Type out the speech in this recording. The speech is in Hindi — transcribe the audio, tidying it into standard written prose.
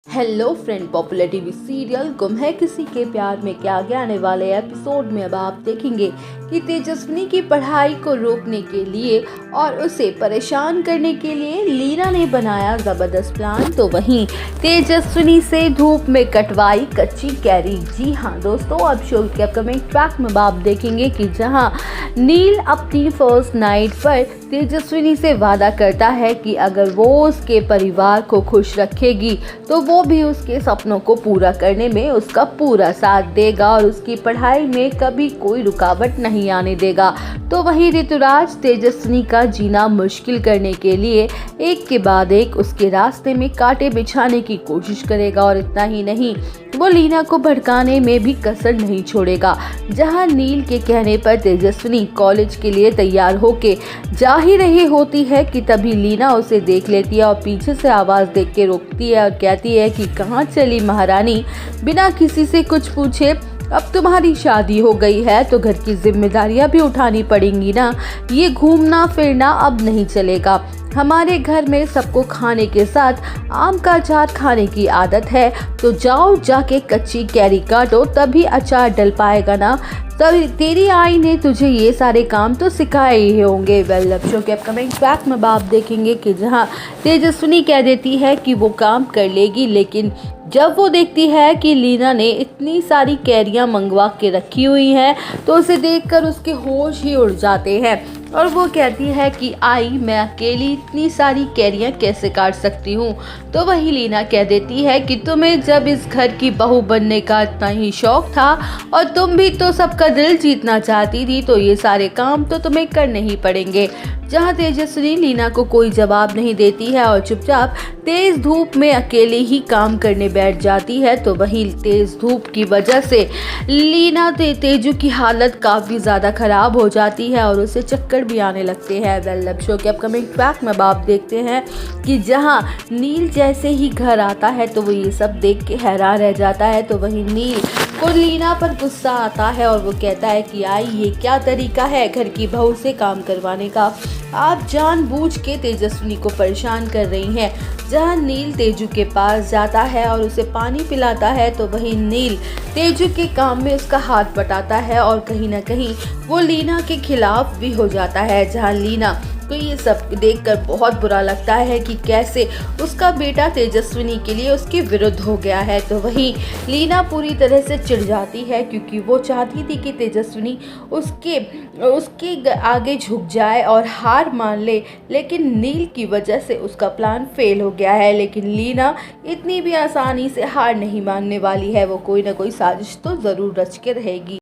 Hello friend, popular TV serial गुम है किसी के प्यार में के आगे आने वाले एपिसोड में अब आप देखेंगे कि तेजस्विनी की पढ़ाई को रोकने के लिए और उसे परेशान करने के लिए लीना ने बनाया जबरदस्त प्लान। तो वहीं तेजस्विनी से धूप में कटवाई कच्ची कैरी। जी हाँ दोस्तों, अब शो के अपकमिंग ट्रैक में आप देखेंगे कि जहां नील अपनी फर्स्ट नाइट पर तेजस्विनी से वादा करता है कि अगर वो उसके परिवार को खुश रखेगी तो वो भी उसके सपनों को पूरा करने में उसका पूरा साथ देगा और उसकी पढ़ाई में कभी कोई रुकावट नहीं आने देगा। तो वहीं ऋतुराज तेजस्विनी का जीना मुश्किल करने के लिए एक के बाद एक उसके रास्ते में कांटे बिछाने की कोशिश करेगा और इतना ही नहीं, वो लीना को भड़काने में भी कसर नहीं छोड़ेगा। जहां नील के कहने पर तेजस्विनी कॉलेज के लिए तैयार होके जा ही रही होती है कि तभी लीना उसे देख लेती है और पीछे से आवाज देख के रोकती है और कहती है कि कहाँ चली महारानी, बिना किसी से कुछ पूछे। अब तुम्हारी शादी हो गई है तो घर की जिम्मेदारियां भी उठानी पड़ेंगी ना, ये घूमना फिरना अब नहीं चलेगा। हमारे घर में सबको खाने के साथ आम का अचार खाने की आदत है, तो जाओ जाके कच्ची कैरी काटो, तभी अचार डल पाएगा ना। तभी तेरी आई ने तुझे ये सारे काम तो सिखाए ही होंगे। वेल, अब शो के अपकमिंग ट्रैक में आप देखेंगे कि जहां तेजस्विनी कह देती है कि वो काम कर लेगी, लेकिन जब वो देखती है कि लीना ने इतनी सारी कैरियां मंगवा के रखी हुई हैं तो उसे देखकर उसके होश ही उड़ जाते हैं और वो कहती है कि आई, मैं अकेली इतनी सारी कैरियां कैसे काट सकती हूँ। तो वही लीना कह देती है कि तुम्हें जब इस घर की बहू बनने का इतना ही शौक था और तुम भी तो सबका दिल जीतना चाहती थी, तो ये सारे काम तो तुम्हें करने ही पड़ेंगे। जहाँ तेजस्विनी लीना को कोई जवाब नहीं देती है और चुपचाप तेज धूप में अकेले ही काम करने बैठ जाती है। तो वही तेज धूप की वजह से लीना तेजू की हालत काफ़ी ज़्यादा ख़राब हो जाती है और उसे चक्कर भी आने लगते हैं। वेल, अब शो के अपकमिंग ट्रैक में आप देखते हैं कि जहां नील जैसे ही घर आता है तो वो ये सब देख के हैरान रह जाता है। तो वहीं नील को लीना पर गुस्सा आता है और वो कहता है कि आई, ये क्या तरीका है घर की बहू से काम करवाने का, आप जानबूझ के तेजस्विनी को परेशान कर रही हैं। जहां नील तेजू के पास जाता है और उसे पानी पिलाता है तो वहीं नील तेजू के काम में उसका हाथ बटाता है और कहीं ना कहीं वो लीना के खिलाफ भी हो जाता है। जहां लीना तो ये सब देखकर बहुत बुरा लगता है कि कैसे उसका बेटा तेजस्विनी के लिए उसके विरुद्ध हो गया है। तो वहीं लीना पूरी तरह से चिढ़ जाती है क्योंकि वो चाहती थी कि तेजस्विनी उसके आगे झुक जाए और हार मान ले, लेकिन नील की वजह से उसका प्लान फेल हो गया है। लेकिन लीना इतनी भी आसानी से हार नहीं मानने वाली है, वो कोई ना कोई साजिश तो ज़रूर रच के रहेगी।